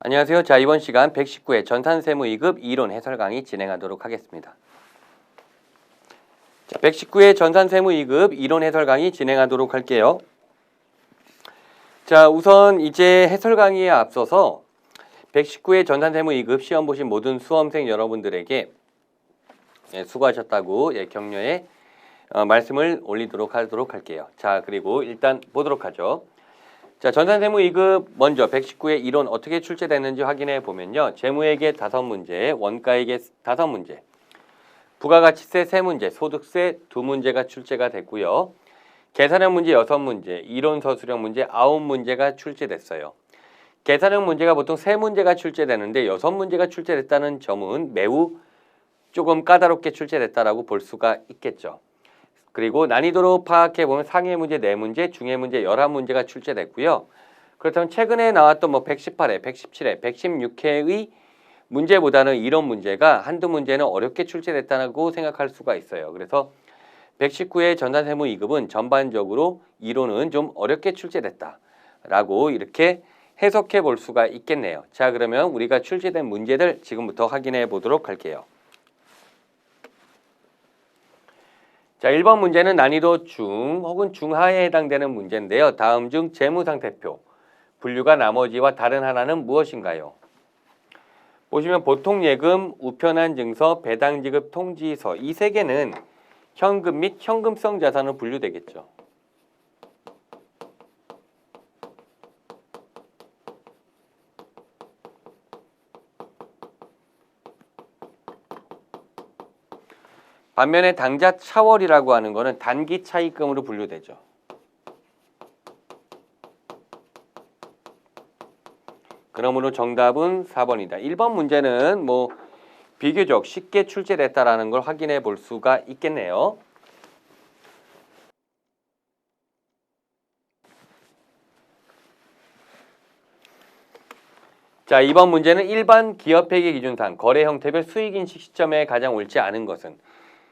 안녕하세요. 자, 이번 시간 119회 전산세무 2급 이론 해설 강의 진행하도록 하겠습니다. 자, 119회 전산세무 2급 이론 해설 강의 진행하도록 할게요. 자, 우선 이제 해설 강의에 앞서서 119회 전산세무 2급 시험 보신 모든 수험생 여러분들에게 수고하셨다고 격려의 말씀을 올리도록 하도록 할게요. 자, 그리고 일단 보도록 하죠. 자, 전산세무 2급 먼저 119의 이론 어떻게 출제됐는지 확인해 보면요. 재무회계 5문제, 원가회계 5문제, 부가가치세 3문제, 소득세 2문제가 출제가 됐고요. 계산형 문제 6문제, 이론서 수령 문제 9문제가 출제됐어요. 계산형 문제가 보통 3문제가 출제되는데 6문제가 출제됐다는 점은 매우 조금 까다롭게 출제됐다라고 볼 수가 있겠죠. 그리고 난이도로 파악해 보면 상해 문제 4문제, 중해 문제 11문제가 출제됐고요. 그렇다면 최근에 나왔던 118회, 117회, 116회의 문제보다는 이런 문제가 한두 문제는 어렵게 출제됐다고 생각할 수가 있어요. 그래서 119회 전산세무 2급은 전반적으로 이론은 좀 어렵게 출제됐다라고 이렇게 해석해 볼 수가 있겠네요. 자, 그러면 우리가 출제된 문제들 지금부터 확인해 보도록 할게요. 자, 1번 문제는 난이도 중 혹은 중하에 해당되는 문제인데요. 다음 중 재무상태표, 분류가 나머지와 다른 하나는 무엇인가요? 보시면 보통예금, 우편한 증서, 배당지급 통지서 이 세 개는 현금 및 현금성 자산으로 분류되겠죠. 반면에 당좌 차월이라고 하는 것은 단기 차입금으로 분류되죠. 그러므로 정답은 4번이다. 1번 문제는 비교적 쉽게 출제됐다라는 걸 확인해 볼 수가 있겠네요. 자, 2번 문제는 일반 기업회계 기준상 거래 형태별 수익인식 시점에 가장 옳지 않은 것은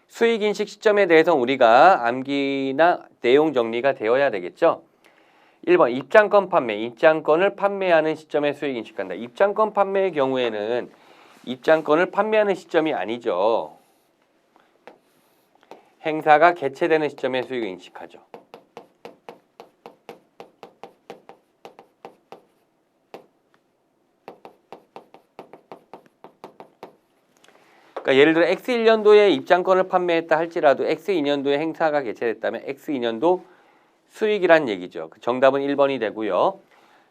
수익인식 시점에 대해서 우리가 암기나 내용 정리가 되어야 되겠죠. 1번 입장권 판매, 입장권을 판매하는 시점에 수익인식한다. 입장권 판매의 경우에는 입장권을 판매하는 시점이 아니죠. 행사가 개최되는 시점에 수익인식하죠. 그러니까 예를 들어 X1년도에 입장권을 판매했다 할지라도 X2년도에 행사가 개최됐다면 X2년도 수익이란 얘기죠. 정답은 1번이 되고요.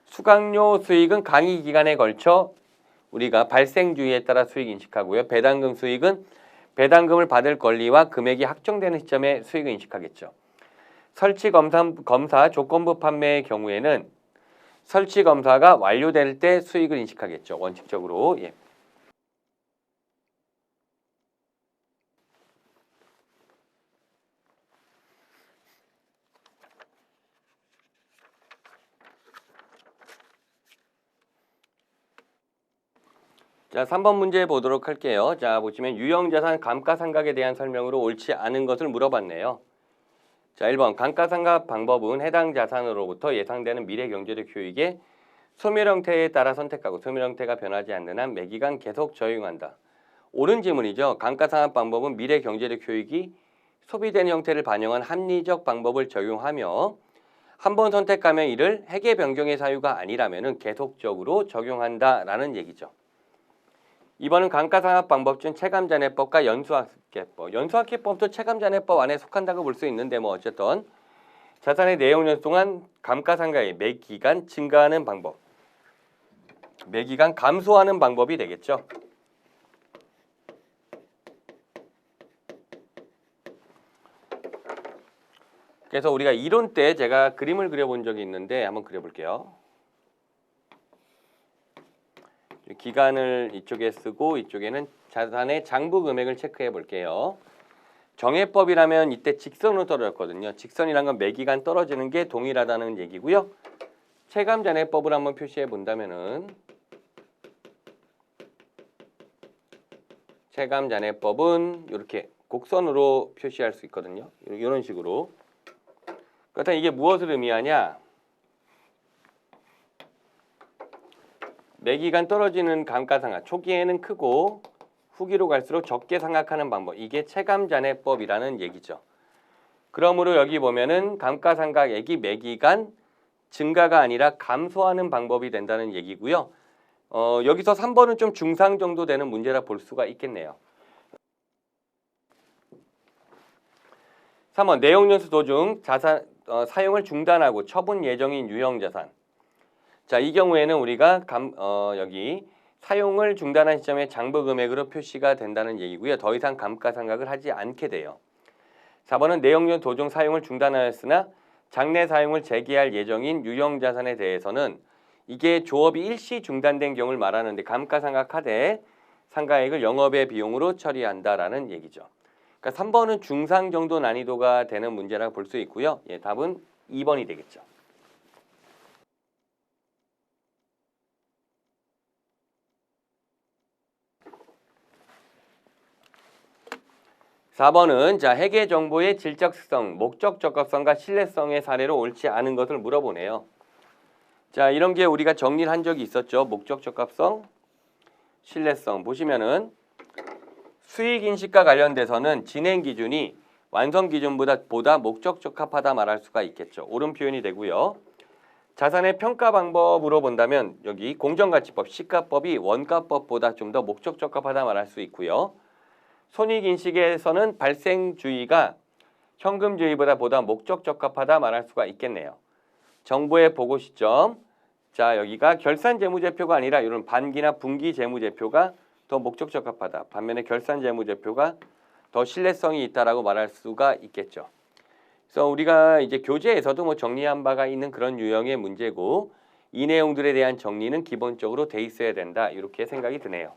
수강료 수익은 강의 기간에 걸쳐 우리가 발생주의에 따라 수익 인식하고요. 배당금 수익은 배당금을 받을 권리와 금액이 확정되는 시점에 수익을 인식하겠죠. 설치검사 조건부 판매의 경우에는 설치검사가 완료될 때 수익을 인식하겠죠. 원칙적으로. 예. 자, 3번 문제 보도록 할게요. 자, 보시면 유형자산 감가상각에 대한 설명으로 옳지 않은 것을 물어봤네요. 자, 1번 감가상각 방법은 해당 자산으로부터 예상되는 미래경제적 효익의 소멸 형태에 따라 선택하고 소멸 형태가 변하지 않는 한 매기간 계속 적용한다. 옳은 지문이죠. 감가상각 방법은 미래경제적 효익이 소비되는 형태를 반영한 합리적 방법을 적용하며 한 번 선택하면 이를 회계 변경의 사유가 아니라면 계속적으로 적용한다라는 얘기죠. 이번은 감가상각 방법 중 체감잔해법과 연수학계법. 연수학계법도 체감잔해법 안에 속한다고 볼 수 있는데 어쨌든 자산의 내용년 동안 감가상각의 매기간 증가하는 방법, 매기간 감소하는 방법이 되겠죠. 그래서 우리가 이론 때 제가 그림을 그려본 적이 있는데 한번 그려볼게요. 기간을 이쪽에 쓰고 이쪽에는 자산의 장부 금액을 체크해 볼게요. 정해법이라면 이때 직선으로 떨어졌거든요. 직선이란 건 매기간 떨어지는 게 동일하다는 얘기고요. 체감잔해법을 한번 표시해 본다면은 체감잔해법은 이렇게 곡선으로 표시할 수 있거든요. 이런 식으로. 그렇다면 이게 무엇을 의미하냐? 매기간 떨어지는 감가상각, 초기에는 크고 후기로 갈수록 적게 상각하는 방법, 이게 체감잔해법이라는 얘기죠. 그러므로 여기 보면은 감가상각액이 매기간 증가가 아니라 감소하는 방법이 된다는 얘기고요. 여기서 3번은 좀 중상 정도 되는 문제라 볼 수가 있겠네요. 3번 내용연수 도중 자산 사용을 중단하고 처분 예정인 유형자산. 자, 이 경우에는 우리가 여기 사용을 중단한 시점에 장부 금액으로 표시가 된다는 얘기고요. 더 이상 감가상각을 하지 않게 돼요. 4번은 내용연 도중 사용을 중단하였으나 장래 사용을 재개할 예정인 유형자산에 대해서는 이게 조업이 일시 중단된 경우를 말하는데 감가상각하되 상가액을 영업의 비용으로 처리한다라는 얘기죠. 그러니까 3번은 중상 정도 난이도가 되는 문제라고 볼 수 있고요. 예, 답은 2번이 되겠죠. 4번은 자, 회계 정보의 질적 특성, 목적 적합성과 신뢰성의 사례로 옳지 않은 것을 물어보네요. 자, 이런 게 우리가 정리를 한 적이 있었죠. 목적 적합성, 신뢰성. 보시면은 수익 인식과 관련돼서는 진행 기준이 완성 기준보다 목적 적합하다 말할 수가 있겠죠. 옳은 표현이 되고요. 자산의 평가 방법으로 본다면 여기 공정가치법, 시가법이 원가법보다 좀 더 목적 적합하다 말할 수 있고요. 손익 인식에서는 발생주의가 현금주의보다 목적 적합하다 말할 수가 있겠네요. 정보의 보고 시점. 자, 여기가 결산 재무제표가 아니라 이런 반기나 분기 재무제표가 더 목적 적합하다. 반면에 결산 재무제표가 더 신뢰성이 있다라고 말할 수가 있겠죠. 그래서 우리가 이제 교재에서도 뭐 정리한 바가 있는 그런 유형의 문제고 이 내용들에 대한 정리는 기본적으로 돼 있어야 된다. 이렇게 생각이 드네요.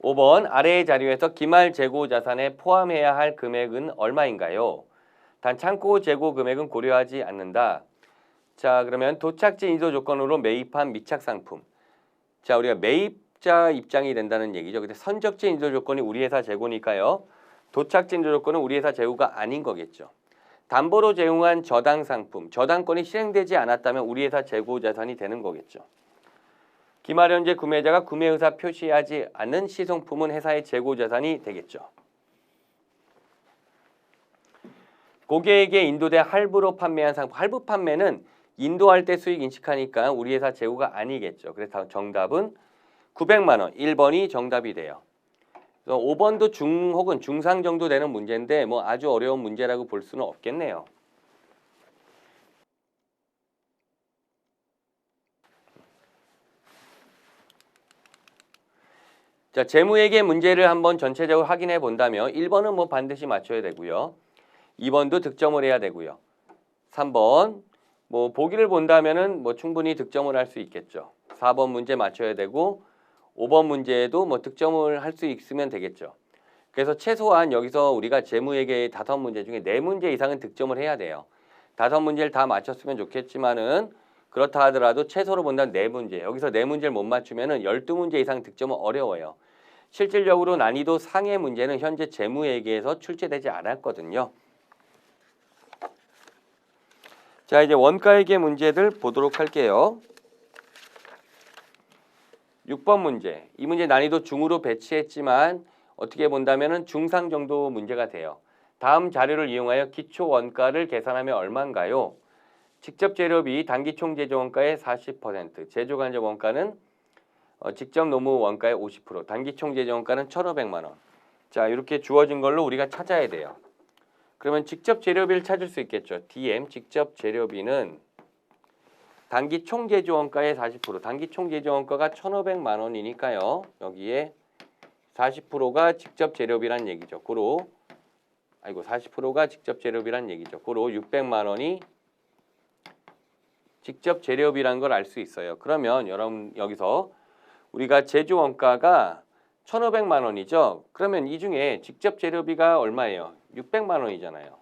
(5번) 아래의 자료에서 기말 재고 자산에 포함해야 할 금액은 얼마인가요? 단 창고 재고 금액은 고려하지 않는다. 자, 그러면 도착지 인도 조건으로 매입한 미착 상품. 자, 우리가 매입자 입장이 된다는 얘기죠. 근데 선적지 인도 조건이 우리 회사 재고니까요. 도착지 인도 조건은 우리 회사 재고가 아닌 거겠죠. 담보로 제공한 저당 상품, 저당권이 실행되지 않았다면 우리 회사 재고 자산이 되는 거겠죠. 기말 현재 구매자가 구매 의사 표시하지 않는 시성품은 회사의 재고 자산이 되겠죠. 고객에게 인도된 할부로 판매한 상품, 할부 판매는 인도할 때 수익 인식하니까 우리 회사 재고가 아니겠죠. 그래서 정답은 900만 원, 1번이 정답이 돼요. 5번도 중 혹은 중상 정도 되는 문제인데 뭐 아주 어려운 문제라고 볼 수는 없겠네요. 자, 재무회계 문제를 한번 전체적으로 확인해 본다면 1번은 뭐 반드시 맞춰야 되고요. 2번도 득점을 해야 되고요. 3번 뭐 보기를 본다면은 뭐 충분히 득점을 할 수 있겠죠. 4번 문제 맞춰야 되고 5번 문제에도 뭐 득점을 할 수 있으면 되겠죠. 그래서 최소한 여기서 우리가 재무회계의 5문제 중에 4문제 이상은 득점을 해야 돼요. 5문제를 다 맞췄으면 좋겠지만은 그렇다 하더라도 최소로 본다면 4문제. 여기서 4문제를 못 맞추면은 12문제 이상 득점은 어려워요. 실질적으로 난이도 상의 문제는 현재 재무회계에서 출제되지 않았거든요. 자, 이제 원가회계 문제들 보도록 할게요. 6번 문제. 이 문제 난이도 중으로 배치했지만 어떻게 본다면은 중상 정도 문제가 돼요. 다음 자료를 이용하여 기초 원가를 계산하면 얼마인가요? 직접 재료비 단기 총 제조 원가의 40%, 제조 간접 원가는 직접 노무 원가의 50%, 단기 총 제조 원가는 1,500만 원. 자, 이렇게 주어진 걸로 우리가 찾아야 돼요. 그러면 직접 재료비를 찾을 수 있겠죠. DM 직접 재료비는 단기 총 제조 원가의 40%, 단기 총 제조 원가가 1,500만 원이니까요. 여기에 40%가 직접 재료비란 얘기죠. 고로 40%가 직접 재료비란 얘기죠. 고로 600만 원이 직접 재료비란 걸 알 수 있어요. 그러면 여러분 여기서 우리가 제조 원가가 1,500만 원이죠. 그러면 이 중에 직접 재료비가 얼마예요? 600만 원이잖아요.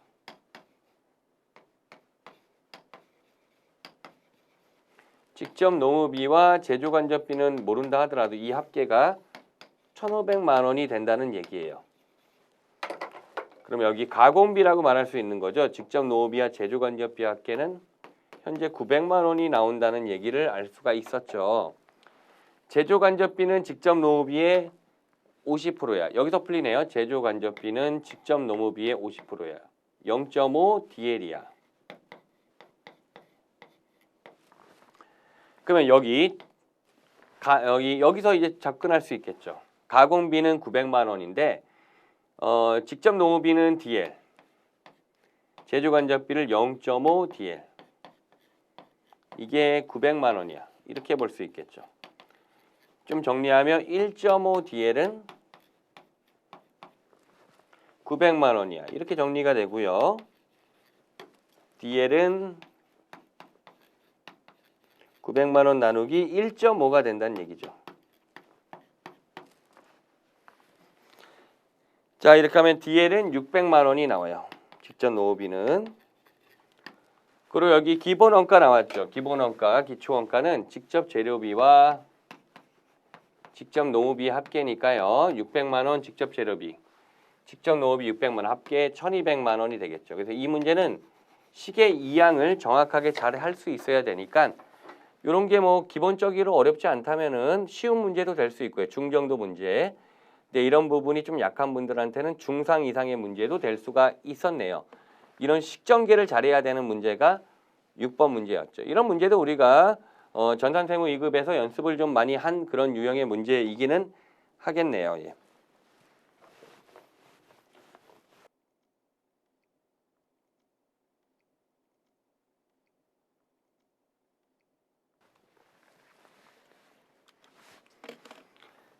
직접 노무비와 제조 간접비는 모른다 하더라도 이 합계가 1,500만 원이 된다는 얘기예요. 그럼 여기 가공비라고 말할 수 있는 거죠. 직접 노후비와 제조간접비 합계는 현재 900만 원이 나온다는 얘기를 알 수가 있었죠. 제조간접비는 직접 노후비의 50%야. 여기서 풀리네요. 제조간접비는 직접 노후비의 50%야. 0.5 DL이야. 그러면 여기서 이제 접근할 수 있겠죠. 가공비는 900만 원인데 직접 노후비는 DL, 제조간접비를 0.5 DL. 이게 900만 원이야. 이렇게 볼 수 있겠죠. 좀 정리하면 1.5 DL은 900만 원이야. 이렇게 정리가 되고요. DL은 900만 원 나누기 1.5가 된다는 얘기죠. 자, 이렇게 하면 DL은 600만 원이 나와요. 직접 노후비는. 그리고 여기 기본원가 나왔죠. 기본원가, 기초원가는 직접 재료비와 직접 노후비 합계니까요. 600만 원 직접 재료비, 직접 노후비 600만 원 합계 1200만 원이 되겠죠. 그래서 이 문제는 시계 이항을 정확하게 잘 할 수 있어야 되니까 이런 게 뭐 기본적으로 어렵지 않다면은 쉬운 문제도 될 수 있고요. 중정도 문제. 근데 이런 부분이 좀 약한 분들한테는 중상 이상의 문제도 될 수가 있었네요. 이런 식전개를 잘해야 되는 문제가 6번 문제였죠. 이런 문제도 우리가 전산세무 2급에서 연습을 좀 많이 한 그런 유형의 문제이기는 하겠네요. 예.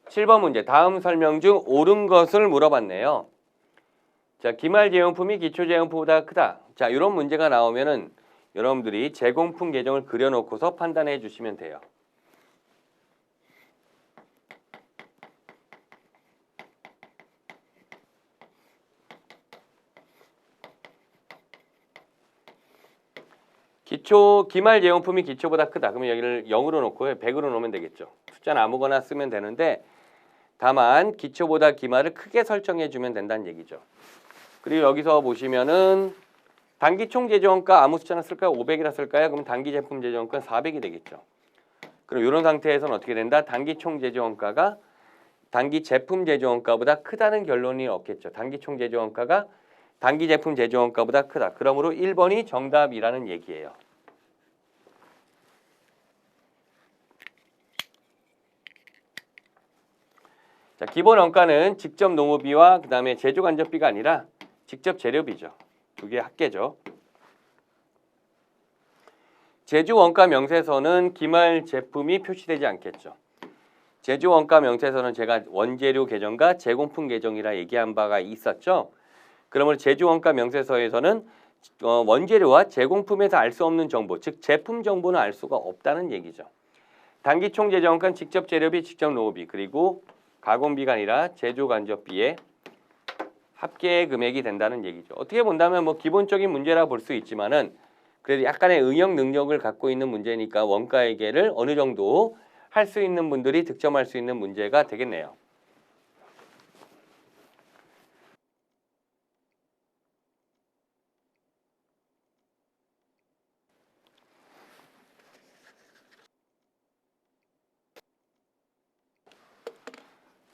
(7번) 문제. 다음 설명 중 옳은 것을 물어봤네요. 자, 기말제용품이 기초제용품보다 크다. 자, 이런 문제가 나오면은 여러분들이 제공품 계정을 그려놓고서 판단해 주시면 돼요. 기말제용품이 기초보다 크다. 그러면 여기를 0으로 놓고 100으로 놓으면 되겠죠. 숫자는 아무거나 쓰면 되는데 다만 기초보다 기말을 크게 설정해 주면 된다는 얘기죠. 그리고 여기서 보시면은 단기 총 제조원가 아무 숫자나 쓸까요? 500이라 쓸까요? 그럼 단기 제품 제조원가 400이 되겠죠. 그럼 이런 상태에서는 어떻게 된다? 단기 총 제조원가가 단기 제품 제조원가보다 크다는 결론이 얻겠죠. 단기 총 제조원가가 단기 제품 제조원가보다 크다. 그러므로 1번이 정답이라는 얘기예요. 자, 기본 원가는 직접 노무비와 그 다음에 제조간접비가 아니라 직접 재료비죠. 두 개 합계죠. 제조원가 명세서는 기말 제품이 표시되지 않겠죠. 제조원가 명세서는 제가 원재료 계정과 제공품 계정이라 얘기한 바가 있었죠. 그러면 제조원가 명세서에서는 원재료와 제공품에서 알 수 없는 정보, 즉 제품 정보는 알 수가 없다는 얘기죠. 단기 총 제조원가는 직접 재료비, 직접 노후비, 그리고 가공비가 아니라 제조간접비의 합계 금액이 된다는 얘기죠. 어떻게 본다면 뭐 기본적인 문제라 볼 수 있지만은 그래도 약간의 응용 능력을 갖고 있는 문제니까 원가회계를 어느 정도 할 수 있는 분들이 득점할 수 있는 문제가 되겠네요.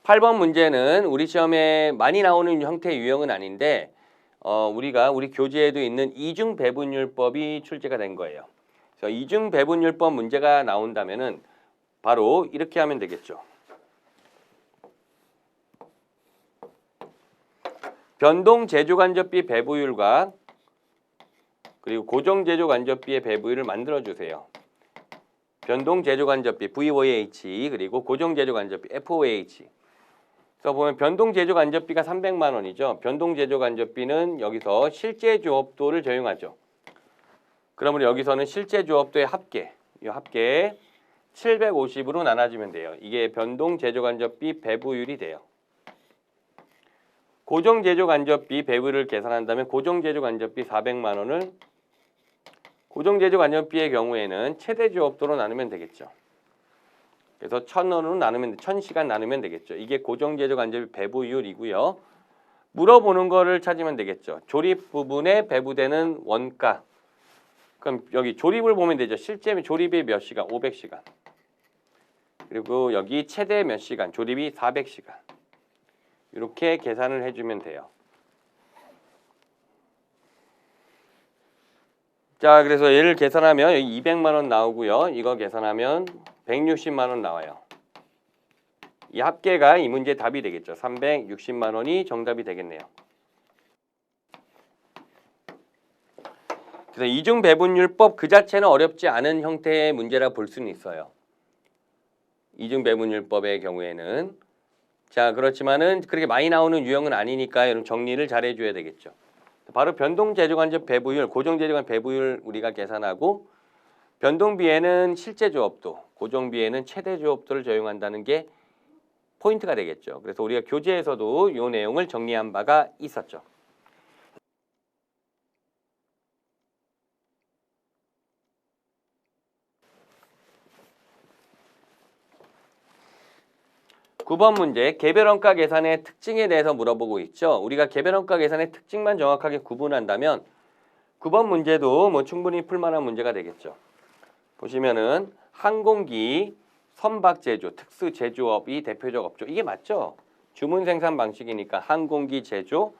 (8번) 문제는 우리 시험에 많이 나오는 형태의 유형은 아닌데 우리가 우리 교재에도 있는 이중 배분율법이 출제가 된 거예요. 그래서 이중 배분율법 문제가 나온다면은 바로 이렇게 하면 되겠죠. 변동 제조간접비 배부율과 그리고 고정 제조간접비의 배부율을 만들어 주세요. 변동 제조간접비 VOH 그리고 고정 제조간접비 FOH. 그래서 보면 변동 제조간접비가 300만 원이죠. 변동 제조간접비는 여기서 실제 조업도를 적용하죠. 그러면 여기서는 실제 조업도의 합계, 이 합계 750으로 나눠주면 돼요. 이게 변동 제조간접비 배부율이 돼요. 고정 제조간접비 배부율을 계산한다면 고정 제조간접비 400만 원을 고정 제조간접비의 경우에는 최대 조업도로 나누면 되겠죠. 그래서 1000원으로 나누면 1000시간 나누면 되겠죠. 이게 고정 제조간접비 배부율이고요. 물어보는 거를 찾으면 되겠죠. 조립 부분에 배부되는 원가. 그럼 여기 조립을 보면 되죠. 실제 조립이 몇 시간? 500시간. 그리고 여기 최대 몇 시간? 조립이 400시간. 이렇게 계산을 해주면 돼요. 자, 그래서 얘를 계산하면 여기 200만 원 나오고요. 이거 계산하면 160만 원 나와요. 이 합계가 이 문제 답이 되겠죠. 360만 원이 정답이 되겠네요. 그래서 이중배분율법 그 자체는 어렵지 않은 형태의 문제라 볼 수는 있어요. 이중배분율법의 경우에는. 자, 그렇지만은 그렇게 많이 나오는 유형은 아니니까 여러분 정리를 잘 해줘야 되겠죠. 바로 변동재조간접 배부율, 고정재조간 배부율 우리가 계산하고 변동비에는 실제조업도, 고정비에는 최대조업도를 적용한다는 게 포인트가 되겠죠. 그래서 우리가 교재에서도 이 내용을 정리한 바가 있었죠. (9번) 문제 개별원가 계산의 특징에 대해서 물어보고 있죠. 우리가 개별원가 계산의 특징만 정확하게 구분한다면 9번 문제도 뭐 충분히 풀만한 문제가 되겠죠. 보시면은 항공기, 선박제조, 특수제조업이 대표적 업종. 이게 맞죠? 주문 생산 방식이니까 항공기 제조,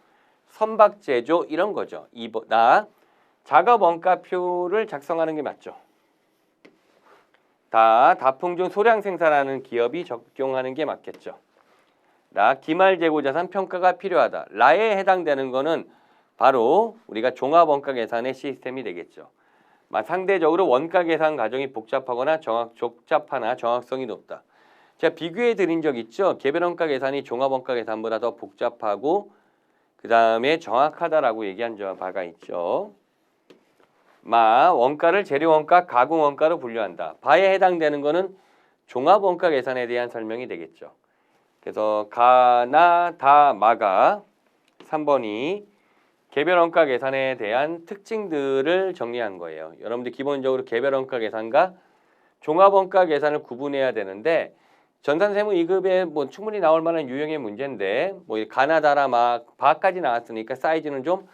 선박제조 이런 거죠. 작업원가표를 작성하는 게 맞죠. 다품종 소량 생산하는 기업이 적용하는 게 맞겠죠. 기말재고자산 평가가 필요하다. 라에 해당되는 거는 바로 우리가 종합원가 계산의 시스템이 되겠죠. 상대적으로 원가 계산 과정이 복잡하거나 적잡하나 정확성이 높다. 제가 비교해 드린 적 있죠. 개별원가 계산이 종합원가 계산보다 더 복잡하고 그 다음에 정확하다라고 얘기한 바가 있죠. 원가를 재료원가, 가공원가로 분류한다. 바에 해당되는 거는 종합원가 계산에 대한 설명이 되겠죠. 그래서 가나 다 마가 3번이 개별원가 계산에 대한 특징들을 정리한 거예요. 여러분들 기본적으로 개별원가 계산과 종합원가 계산을 구분해야 되는데 전산세무 2급에 뭐 충분히 나올 만한 유형의 문제인데 뭐 가나다라 바까지 나왔으니까 사이즈는 좀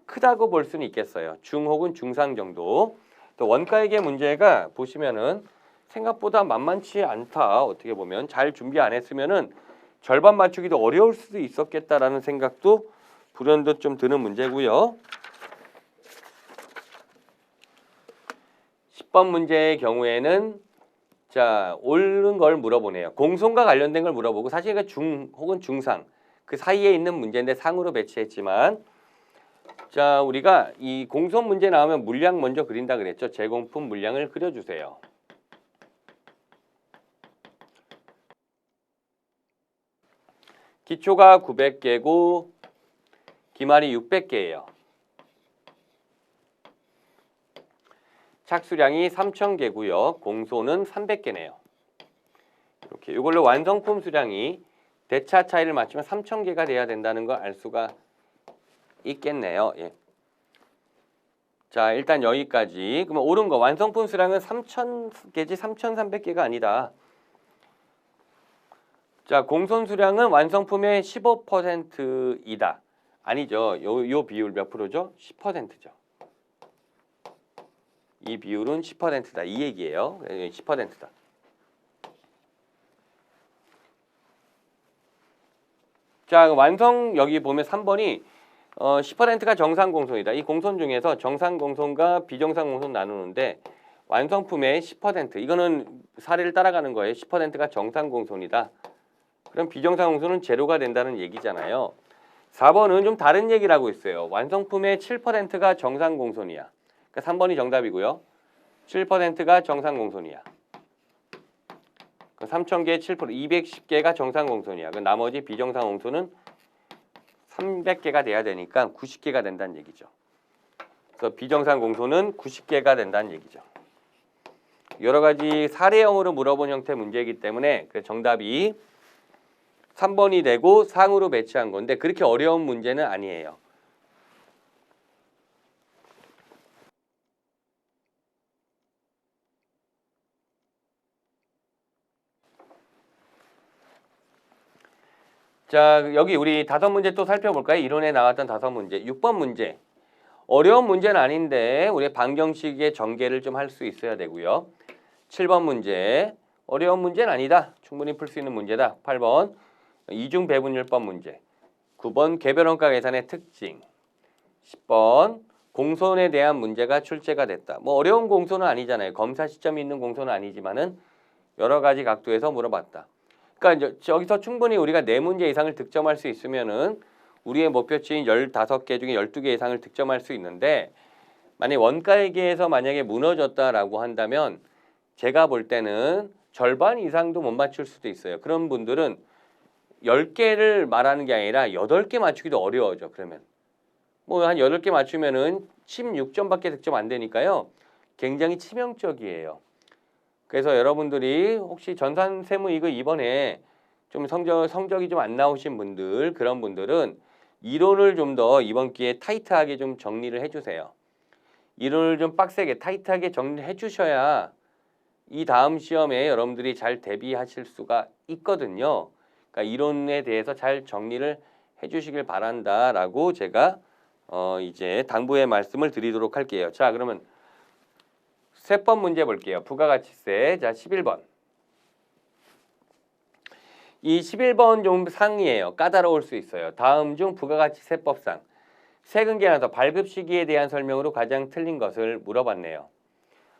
크다고 볼 수는 있겠어요. 중 혹은 중상 정도. 또 원가액의 문제가 보시면은 생각보다 만만치 않다. 어떻게 보면 잘 준비 안 했으면은 절반 맞추기도 어려울 수도 있었겠다라는 생각도 불현듯 좀 드는 문제고요. 10번 문제의 경우에는 자, 옳은 걸 물어보네요. 공손과 관련된 걸 물어보고 사실 그 중 혹은 중상 그 사이에 있는 문제인데 상으로 배치했지만 자, 우리가 이 공손 문제 나오면 물량 먼저 그린다 그랬죠. 제공품 물량을 그려주세요. 기초가 900개고 기말이 600개예요. 착수량이 3000개고요. 공소는 300개네요. 이렇게 이걸로 완성품 수량이 대차 차이를 맞추면 3000개가 돼야 된다는 걸 알 수가 있겠네요. 예. 자, 일단 여기까지. 그러면 옳은 거 완성품 수량은 3000개지 3300개가 아니다. 자, 공손 수량은 완성품의 15%이다. 아니죠. 요 비율 몇 프로죠? 10%죠. 이 비율은 10%다. 이 얘기예요. 10%다. 자, 완성 여기 보면 3번이 10%가 정상 공손이다. 이 공손 중에서 정상 공손과 비정상 공손 나누는데 완성품의 10% 이거는 사례를 따라가는 거예요. 10%가 정상 공손이다. 그럼 비정상 공손은 제로가 된다는 얘기잖아요. 4번은 좀 다른 얘기를 하고 있어요. 완성품의 7%가 정상 공손이야. 그러니까 3번이 정답이고요. 7%가 정상 공손이야. 3000개의 7%, 210개가 정상 공손이야. 나머지 비정상 공손은 300개가 돼야 되니까 90개가 된다는 얘기죠. 그래서 비정상 공손은 90개가 된다는 얘기죠. 여러 가지 사례형으로 물어본 형태 문제이기 때문에 정답이 3번이 되고 상으로 배치한 건데 그렇게 어려운 문제는 아니에요. 자, 여기 우리 5문제 또 살펴볼까요? 이론에 나왔던 5문제. 6번 문제. 어려운 문제는 아닌데 우리 방정식의 전개를 좀 할 수 있어야 되고요. 7번 문제. 어려운 문제는 아니다. 충분히 풀 수 있는 문제다. 8번 이중 배분율법 문제. 9번 개별원가 계산의 특징. 10번 공손에 대한 문제가 출제가 됐다. 뭐 어려운 공손은 아니잖아요. 검사 시점이 있는 공손은 아니지만은 여러 가지 각도에서 물어봤다. 그러니까 이제 여기서 충분히 우리가 4문제 이상을 득점할 수 있으면은 우리의 목표치인 15개 중에 12개 이상을 득점할 수 있는데 만약 원가액에서 만약에 무너졌다라고 한다면 제가 볼 때는 절반 이상도 못 맞출 수도 있어요. 그런 분들은 10개를 말하는 게 아니라 8개 맞추기도 어려워져. 그러면 뭐 한 8개 맞추면은 16점밖에 득점 안 되니까요. 굉장히 치명적이에요. 그래서 여러분들이 혹시 전산세무 이거 이번에 좀 성적이 좀 안 나오신 분들 그런 분들은 이론을 좀 더 이번 기회에 타이트하게 좀 정리를 해주세요. 이론을 좀 빡세게 타이트하게 정리를 해주셔야 이 다음 시험에 여러분들이 잘 대비하실 수가 있거든요. 그러니까 이론에 대해서 잘 정리를 해주시길 바란다라고 제가 이제 당부의 말씀을 드리도록 할게요. 자, 그러면 세법 문제 볼게요. 부가가치세. 자, 11번. 이 11번 좀 상이에요. 까다로울 수 있어요. 다음 중 부가가치세법상 세금 계산서 발급 시기에 대한 설명으로 가장 틀린 것을 물어봤네요.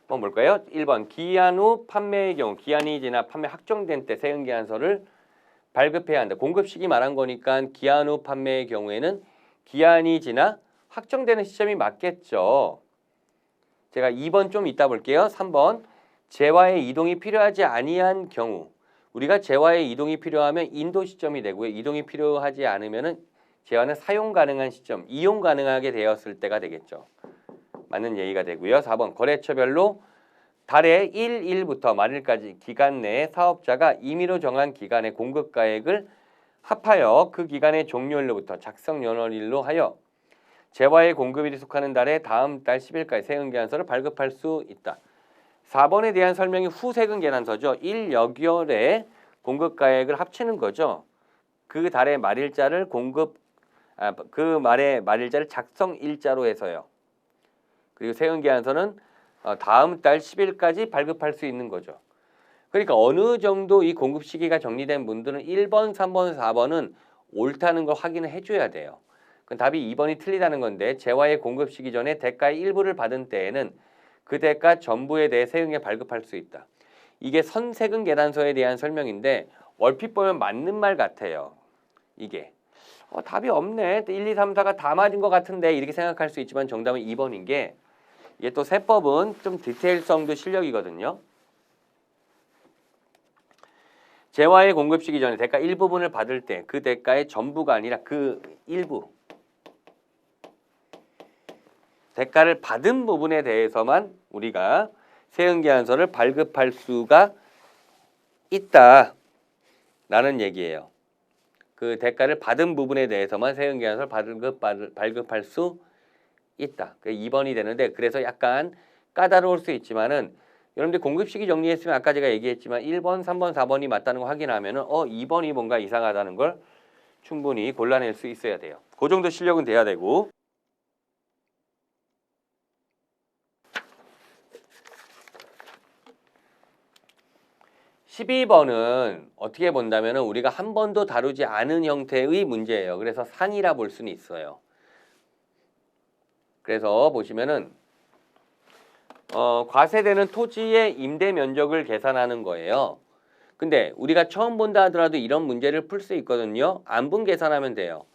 한번 볼까요? 1번 기한 후 판매의 경우 기한이 지나 판매 확정된 때 세금 계산서를 발급해야 한다. 공급 시기 말한 거니까 기한 후 판매의 경우에는 기한이 지나 확정되는 시점이 맞겠죠. 제가 2번 좀 이따 볼게요. 3번 재화의 이동이 필요하지 아니한 경우 우리가 재화의 이동이 필요하면 인도 시점이 되고요. 이동이 필요하지 않으면은 재화는 사용 가능한 시점, 이용 가능하게 되었을 때가 되겠죠. 맞는 예의가 되고요. 4번 거래처별로 달의 1일부터 만일까지 기간 내에 사업자가 임의로 정한 기간의 공급가액을 합하여 그 기간의 종료일로부터 작성 연월일로 하여 재화의 공급일이 속하는 달에 다음 달 10일까지 세금 계산서를 발급할 수 있다. 4번에 대한 설명이 후 세금 계산서죠. 1여개월의 공급가액을 합치는 거죠. 그 달의 말일자를 그 말의 말일자를 작성 일자로 해서요. 그리고 세금 계산서는 다음 달 10일까지 발급할 수 있는 거죠. 그러니까 어느 정도 이 공급 시기가 정리된 분들은 1번, 3번, 4번은 옳다는 걸 확인을 해줘야 돼요. 그럼 답이 2번이 틀리다는 건데 재화의 공급 시기 전에 대가의 일부를 받은 때에는 그 대가 전부에 대해 세금에 발급할 수 있다. 이게 선세금 계산서에 대한 설명인데 얼핏 보면 맞는 말 같아요. 이게 답이 없네. 1, 2, 3, 4가 다 맞은 것 같은데 이렇게 생각할 수 있지만 정답은 2번인 게 이게 또 세법은 좀 디테일성도 실력이거든요. 재화의 공급 시기 전에 대가 일부분을 받을 때 그 대가의 전부가 아니라 그 일부 대가를 받은 부분에 대해서만 우리가 세금 계산서를 발급할 수가 있다라는 얘기예요. 그 대가를 받은 부분에 대해서만 세금 계산서를 발급할 수 있다. 그게 2번이 되는데 그래서 약간 까다로울 수 있지만은 여러분들 공급 시기 정리했으면 아까 제가 얘기했지만 1번, 3번, 4번이 맞다는 거 확인하면은 2번이 뭔가 이상하다는 걸 충분히 골라낼 수 있어야 돼요. 그 정도 실력은 돼야 되고. 12번은 어떻게 본다면 우리가 한 번도 다루지 않은 형태의 문제예요. 그래서 상이라 볼 수는 있어요. 그래서 보시면은 과세되는 토지의 임대 면적을 계산하는 거예요. 근데 우리가 처음 본다 하더라도 이런 문제를 풀 수 있거든요. 안분 계산하면 돼요.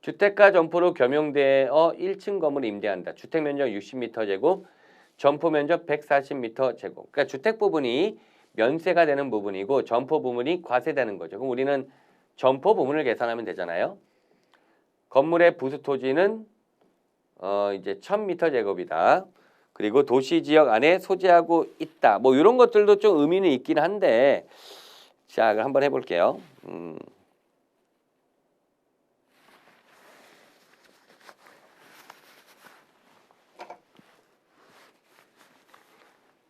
주택가 점포로 겸용되어 1층 건물을 임대한다. 주택 면적 60m 제곱, 점포 면적 140m 제곱. 그러니까 주택 부분이 면세가 되는 부분이고 점포 부분이 과세되는 거죠. 그럼 우리는 점포 부분을 계산하면 되잖아요. 건물의 부수 토지는 이제 1000m 제곱이다. 그리고 도시 지역 안에 소재하고 있다. 뭐 이런 것들도 좀 의미는 있긴 한데 자, 그럼 한번 해볼게요.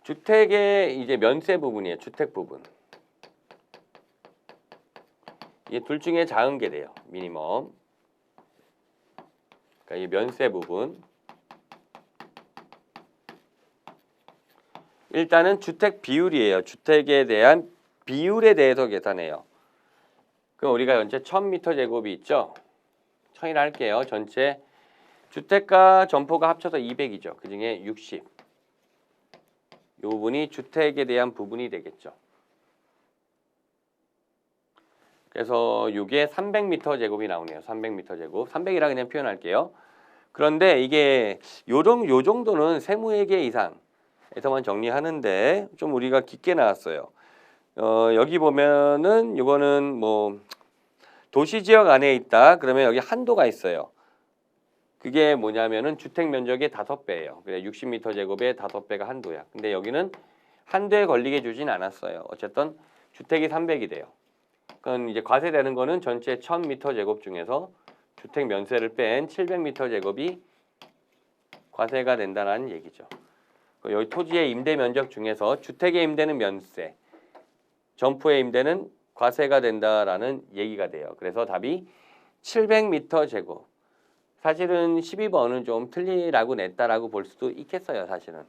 주택의 이제 면세 부분이에요. 주택 부분. 이게 둘 중에 작은 게 돼요. 미니멈. 그러니까 이 면세 부분. 일단은 주택 비율이에요. 주택에 대한 비율에 대해서 계산해요. 그럼 우리가 현재 1000m 제곱이 있죠. 1000이라 할게요. 전체 주택과 점포가 합쳐서 200이죠. 그중에 60. 이 부분이 주택에 대한 부분이 되겠죠. 그래서 이게 300m 제곱이 나오네요. 300m 제곱. 300이라 그냥 표현할게요. 그런데 이게 요 정도는 세무회계 이상에서만 정리하는데 좀 우리가 깊게 나왔어요. 여기 보면은 이거는 뭐 도시지역 안에 있다. 그러면 여기 한도가 있어요. 그게 뭐냐면은 주택 면적의 5배예요. 그래 60m 제곱의 5배가 한도야. 근데 여기는 한도에 걸리게 주진 않았어요. 어쨌든 주택이 300이 돼요. 그건 이제 과세되는 거는 전체 1000m 제곱 중에서 주택 면세를 뺀 700m 제곱이 과세가 된다는 얘기죠. 여기 토지의 임대 면적 중에서 주택의 임대는 면세, 점포의 임대는 과세가 된다라는 얘기가 돼요. 그래서 답이 700m 제곱. 사실은 12번은 좀 틀리라고 냈다라고 볼 수도 있겠어요. 사실은.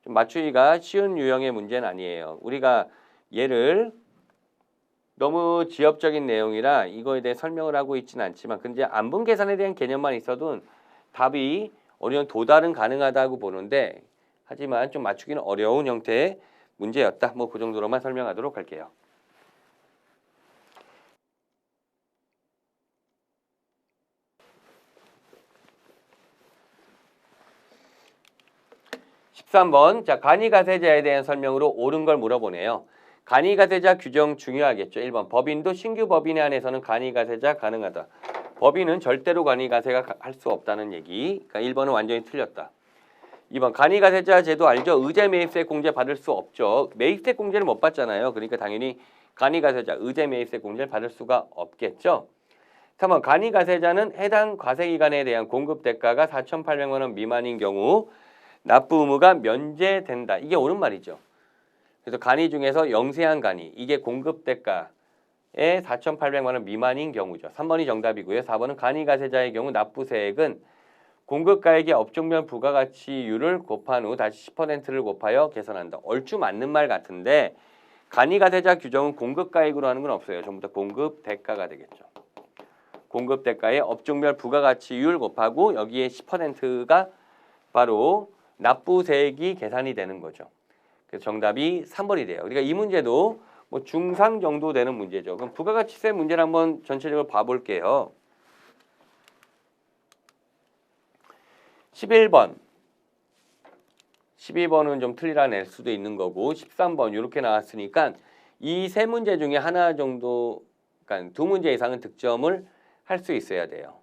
좀 맞추기가 쉬운 유형의 문제는 아니에요. 우리가 얘를 너무 지엽적인 내용이라 이거에 대해 설명을 하고 있지는 않지만 근데 안분 계산에 대한 개념만 있어도 답이 어느 정도 도달은 가능하다고 보는데 하지만 좀 맞추기는 어려운 형태의 문제였다. 뭐 그 정도로만 설명하도록 할게요. (13번) 자, 간이가세자에 대한 설명으로 옳은 걸 물어보네요. 간이가세자 규정 중요하겠죠. 1번 법인도 신규 법인에 한해서는 간이가세자 가능하다. 법인은 절대로 간이가세가 할 수 없다는 얘기. 그러니까 1번은 완전히 틀렸다. 2번 간이가세자 제도 알죠? 의제 매입세 공제 받을 수 없죠. 매입세 공제를 못 받잖아요. 그러니까 당연히 간이가세자 의제 매입세 공제를 받을 수가 없겠죠. 3번 간이가세자는 해당 과세기간에 대한 공급 대가가 4,800만 원 미만인 경우 납부 의무가 면제된다. 이게 옳은 말이죠. 그래서 간이 중에서 영세한 간이 이게 공급 대가에 4,800만 원 미만인 경우죠. 3번이 정답이고요. 4번은 간이가세자의 경우 납부세액은 공급가액의 업종별 부가가치율을 곱한 후 다시 10%를 곱하여 계산한다. 얼추 맞는 말 같은데 간이가세자 규정은 공급가액으로 하는 건 없어요. 전부 다 공급 대가가 되겠죠. 공급 대가의 업종별 부가가치율 곱하고 여기에 10%가 바로 납부세액이 계산이 되는 거죠. 그래서 정답이 3번이 돼요. 그러니까 이 문제도 뭐 중상 정도 되는 문제죠. 그럼 부가가치세 문제를 한번 전체적으로 봐볼게요. 11번. 12번은 좀 틀리라 낼 수도 있는 거고 13번 이렇게 나왔으니까 이 세 문제 중에 하나 정도, 그러니까 두 문제 이상은 득점을 할 수 있어야 돼요.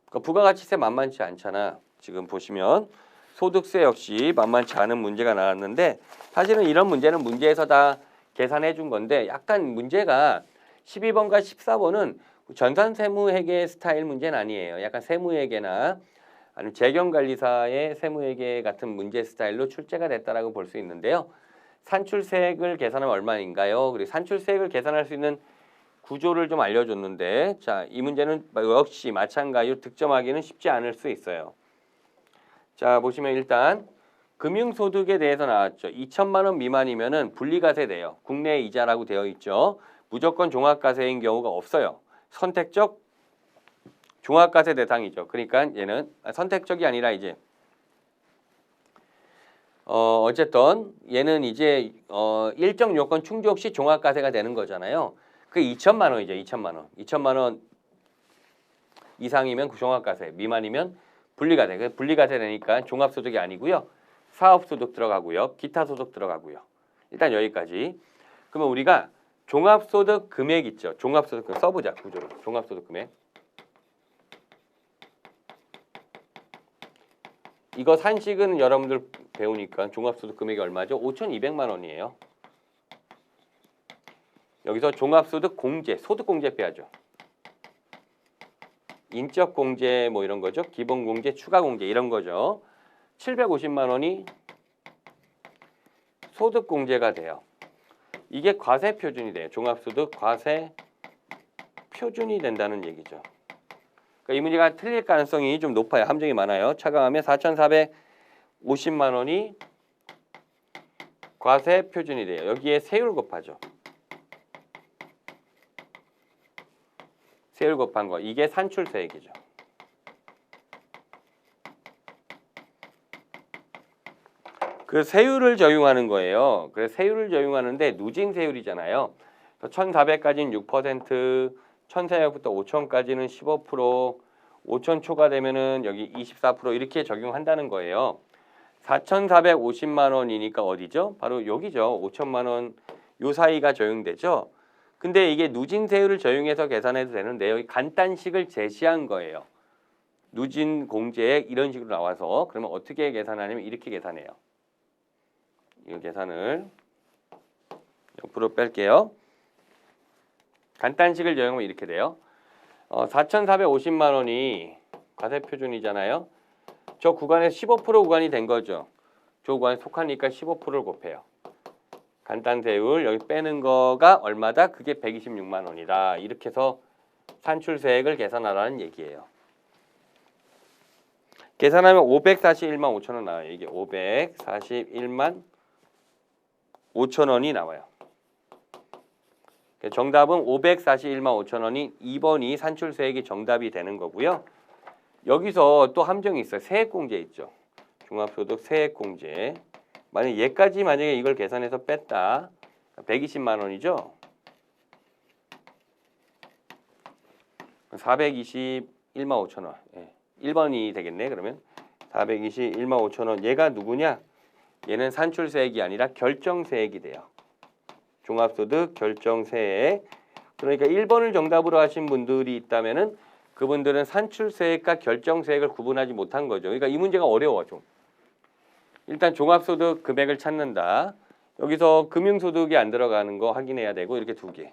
그러니까 부가가치세 만만치 않잖아. 지금 보시면 소득세 역시 만만치 않은 문제가 나왔는데 사실은 이런 문제는 문제에서 다 계산해 준 건데 약간 문제가 12번과 14번은 전산세무회계 스타일 문제는 아니에요. 약간 세무회계나 아니면 재경관리사의 세무회계 같은 문제 스타일로 출제가 됐다라고 볼 수 있는데요. 산출세액을 계산하면 얼마인가요? 그리고 산출세액을 계산할 수 있는 구조를 좀 알려줬는데 자, 이 문제는 역시 마찬가지로 득점하기는 쉽지 않을 수 있어요. 자, 보시면 일단 금융소득에 대해서 나왔죠. 2천만 원 미만이면은 분리과세 돼요. 국내 이자라고 되어 있죠. 무조건 종합과세인 경우가 없어요. 선택적 종합과세 대상이죠. 그러니까 얘는 선택적이 아니라 이제 어쨌든 얘는 이제 일정 요건 충족 시 종합과세가 되는 거잖아요. 그 2천만 원이죠. 2천만 원. 2천만 원 이상이면 종합과세, 미만이면 분리과세. 분리과세 되니까 종합소득이 아니고요. 사업소득 들어가고요. 기타 소득 들어가고요. 일단 여기까지. 그러면 우리가 종합소득 금액 있죠. 종합소득 금액 써보자. 구조로. 종합소득 금액. 이거 산식은 여러분들 배우니까 종합소득 금액이 얼마죠? 5,200만 원이에요. 여기서 종합소득 공제, 소득공제 빼야죠. 인적공제 뭐 이런 거죠. 기본공제, 추가공제 이런 거죠. 750만 원이 소득공제가 돼요. 이게 과세 표준이 돼요. 종합소득 과세 표준이 된다는 얘기죠. 그러니까 이 문제가 틀릴 가능성이 좀 높아요. 함정이 많아요. 차감하면 4,450만 원이 과세 표준이 돼요. 여기에 세율 곱하죠. 세율 곱한 거. 이게 산출세액이죠. 그 세율을 적용하는 거예요. 그래서 세율을 적용하는데 누진 세율이잖아요. 1,400까지는 6%, 1,400부터 5,000까지는 15%, 5,000 초과되면은 여기 24% 이렇게 적용한다는 거예요. 4,450만 원이니까 어디죠? 바로 여기죠. 5천만 원 요 사이가 적용되죠. 근데 이게 누진 세율을 적용해서 계산해도 되는데 여기 간단식을 제시한 거예요. 누진 공제액 이런 식으로 나와서 그러면 어떻게 계산하냐면 이렇게 계산해요. 이 계산을 옆으로 뺄게요. 간단식을 적용하면 이렇게 돼요. 4,450만 원이 과세 표준이잖아요. 저 구간에서 15% 구간이 된 거죠. 저 구간에 속하니까 15%를 곱해요. 간단세율 여기 빼는 거가 얼마다? 그게 126만 원이다. 이렇게 해서 산출세액을 계산하라는 얘기예요. 계산하면 541만 5천 원 나와요. 이게 541만 5천 원이 나와요. 정답은 541만 5천 원이 2번이 산출세액이 정답이 되는 거고요. 여기서 또 함정이 있어요. 세액공제 있죠. 종합소득 세액공제. 만약에 이걸 계산해서 뺐다. 120만 원이죠. 421만 5천 원. 1번이 되겠네. 그러면 421만 5천 원. 얘가 누구냐? 얘는 산출세액이 아니라 결정세액이 돼요. 종합소득 결정세액. 그러니까 1번을 정답으로 하신 분들이 있다면은 그분들은 산출세액과 결정세액을 구분하지 못한 거죠. 그러니까 이 문제가 어려워 좀. 일단 종합소득 금액을 찾는다. 여기서 금융소득이 안 들어가는 거 확인해야 되고 이렇게 두 개.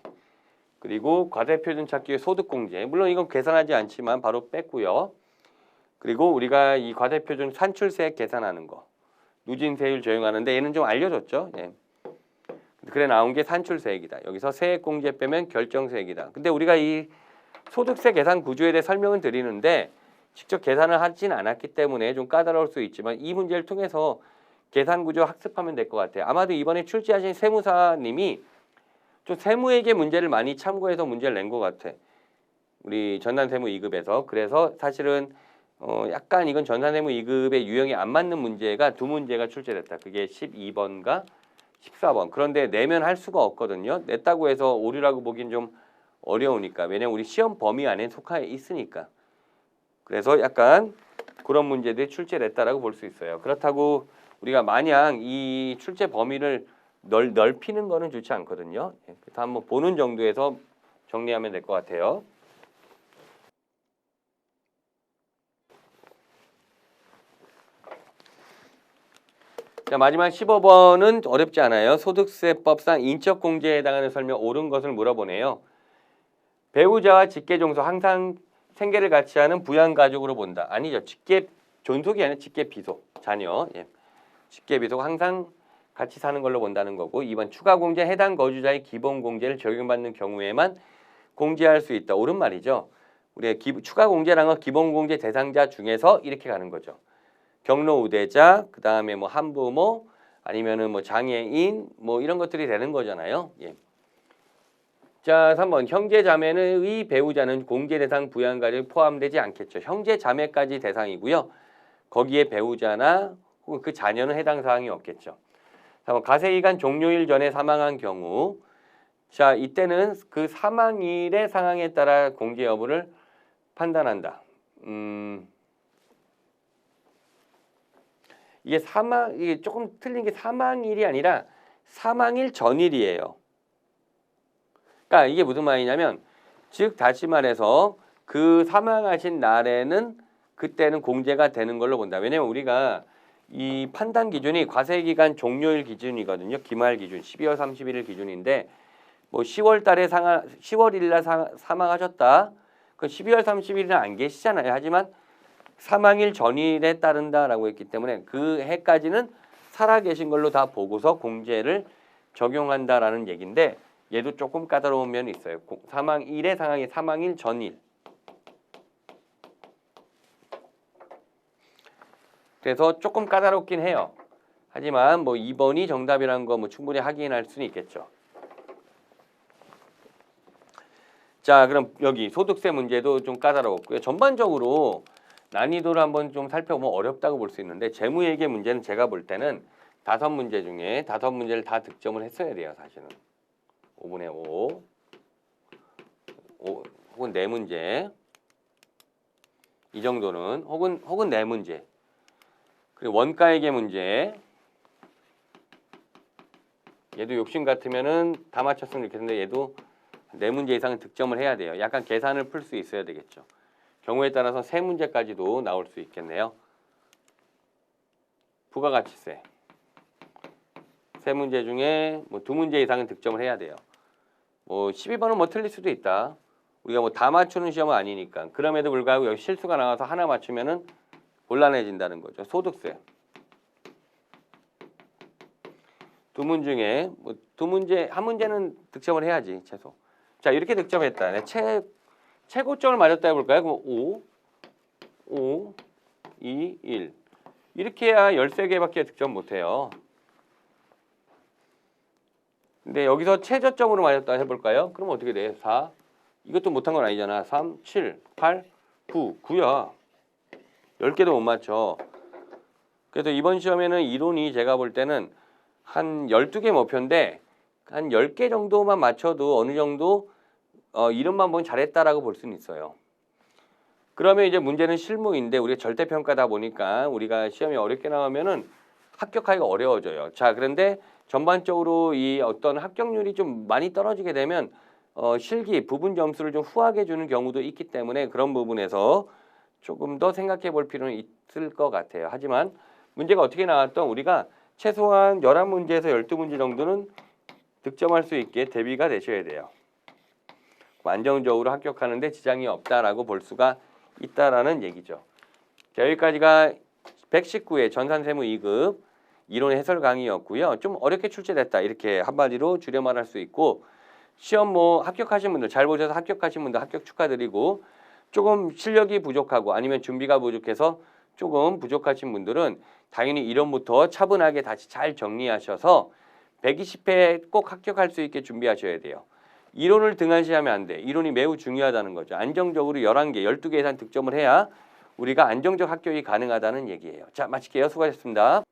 그리고 과세표준 찾기 위해 소득공제. 물론 이건 계산하지 않지만 바로 뺐고요. 그리고 우리가 이 과세표준 산출세액 계산하는 거. 누진세율 적용하는데 얘는 좀 알려줬죠. 예. 그래 나온 게 산출세액이다. 여기서 세액공제 빼면 결정세액이다. 근데 우리가 이 소득세 계산 구조에 대해 설명은 드리는데 직접 계산을 하진 않았기 때문에 좀 까다로울 수 있지만 이 문제를 통해서 계산 구조 학습하면 될 것 같아요. 아마도 이번에 출제하신 세무사님이 좀 세무회계 문제를 많이 참고해서 문제를 낸 것 같아. 우리 전산세무 2급에서. 그래서 사실은 약간 이건 전산세무 2급의 유형에 안 맞는 문제가 두 문제가 출제됐다. 그게 12번과 14번. 그런데 내면 할 수가 없거든요. 냈다고 해서 오류라고 보긴 좀 어려우니까. 왜냐면 우리 시험 범위 안에 속해 있으니까. 그래서 약간 그런 문제들이 출제됐다라고 볼 수 있어요. 그렇다고 우리가 마냥 이 출제 범위를 넓히는 거는 좋지 않거든요. 그래서 한번 보는 정도에서 정리하면 될 것 같아요. 자, 마지막 15번은 어렵지 않아요. 소득세법상 인적공제에 해당하는 설명 옳은 것을 물어보네요. 배우자와 직계종속 항상 생계를 같이 하는 부양가족으로 본다. 아니죠. 직계 존속이 아니라 직계 비속 자녀. 예. 직계 비속 항상 같이 사는 걸로 본다는 거고 2번 추가 공제 해당 거주자의 기본 공제를 적용받는 경우에만 공제할 수 있다. 옳은 말이죠. 우리가 추가 공제라는 건 기본 공제 대상자 중에서 이렇게 가는 거죠. 경로 우대자, 그 다음에 뭐 한부모, 아니면은 뭐 장애인, 뭐 이런 것들이 되는 거잖아요. 예. 자, 3번 형제 자매의 배우자는 공제 대상 부양가족에 포함되지 않겠죠. 형제 자매까지 대상이고요. 거기에 배우자나 혹은 그 자녀는 해당 사항이 없겠죠. 3번 가세기간 종료일 전에 사망한 경우, 자 이때는 그 사망일의 상황에 따라 공제 여부를 판단한다. 이게 조금 틀린 게 사망일이 아니라 사망일 전일이에요. 그러니까 이게 무슨 말이냐면 즉 다시 말해서 그 사망하신 날에는 그때는 공제가 되는 걸로 본다. 왜냐면 우리가 이 판단 기준이 과세기간 종료일 기준이거든요. 기말 기준 12월 31일 기준인데 뭐 10월 달에 10월일 날 사망하셨다. 그 12월 30일은 안 계시잖아요. 하지만 사망일 전일에 따른다라고 했기 때문에 그 해까지는 살아 계신 걸로 다 보고서 공제를 적용한다라는 얘기인데 얘도 조금 까다로운 면이 있어요. 사망일의 상황이 사망일 전일. 그래서 조금 까다롭긴 해요. 하지만 뭐 2번이 정답이라는 거 뭐 충분히 확인할 수는 있겠죠. 자, 그럼 여기 소득세 문제도 좀 까다로웠고요. 전반적으로 난이도를 한번 좀 살펴보면 어렵다고 볼 수 있는데 재무회계 문제는 제가 볼 때는 5문제 중에 5문제를 다 득점을 했어야 돼요. 사실은 5분의 5 혹은 4문제 이 정도는 혹은 4문제 그리고 원가회계 문제 얘도 욕심 같으면은 다 맞췄으면 좋겠는데 얘도 4문제 이상은 득점을 해야 돼요. 약간 계산을 풀 수 있어야 되겠죠. 경우에 따라서 3문제까지도 나올 수 있겠네요. 부가가치세 3문제 중에 뭐 2문제 이상은 득점을 해야 돼요. 뭐 12번은 뭐 틀릴 수도 있다. 우리가 뭐 다 맞추는 시험은 아니니까. 그럼에도 불구하고 여기 실수가 나와서 하나 맞추면은 곤란해진다는 거죠. 소득세 2문 중에 뭐 2문제, 1문제는 득점을 해야지 최소. 자, 이렇게 득점했다. 네, 최고점을 맞았다 해볼까요? 그럼 5, 2, 1 이렇게 해야 13개밖에 득점 못해요. 근데 여기서 최저점으로 맞았다 해볼까요? 그럼 어떻게 돼? 4 이것도 못한 건 아니잖아. 3, 7, 8, 9 9야. 10개도 못 맞춰. 그래서 이번 시험에는 이론이 제가 볼 때는 한 12개 목표인데 한 10개 정도만 맞춰도 어느 정도 이름만 보면 잘했다라고 볼 수는 있어요. 그러면 이제 문제는 실무인데 우리가 절대평가다 보니까 우리가 시험이 어렵게 나오면은 합격하기가 어려워져요. 자, 그런데 전반적으로 이 어떤 합격률이 좀 많이 떨어지게 되면 실기 부분 점수를 좀 후하게 주는 경우도 있기 때문에 그런 부분에서 조금 더 생각해 볼 필요는 있을 것 같아요. 하지만 문제가 어떻게 나왔던 우리가 최소한 11문제에서 12문제 정도는 득점할 수 있게 대비가 되셔야 돼요. 안정적으로 합격하는데 지장이 없다라고 볼 수가 있다라는 얘기죠. 자, 여기까지가 119회 전산세무 2급 이론 해설 강의였고요. 좀 어렵게 출제됐다 이렇게 한마디로 줄여 말할 수 있고 시험 뭐 합격하신 분들 잘 보셔서 합격하신 분들 합격 축하드리고 조금 실력이 부족하고 아니면 준비가 부족해서 조금 부족하신 분들은 당연히 이론부터 차분하게 다시 잘 정리하셔서 120회 꼭 합격할 수 있게 준비하셔야 돼요. 이론을 등한시하면 안 돼. 이론이 매우 중요하다는 거죠. 안정적으로 11개, 12개 이상 득점을 해야 우리가 안정적 합격이 가능하다는 얘기예요. 자, 마칠게요. 수고하셨습니다.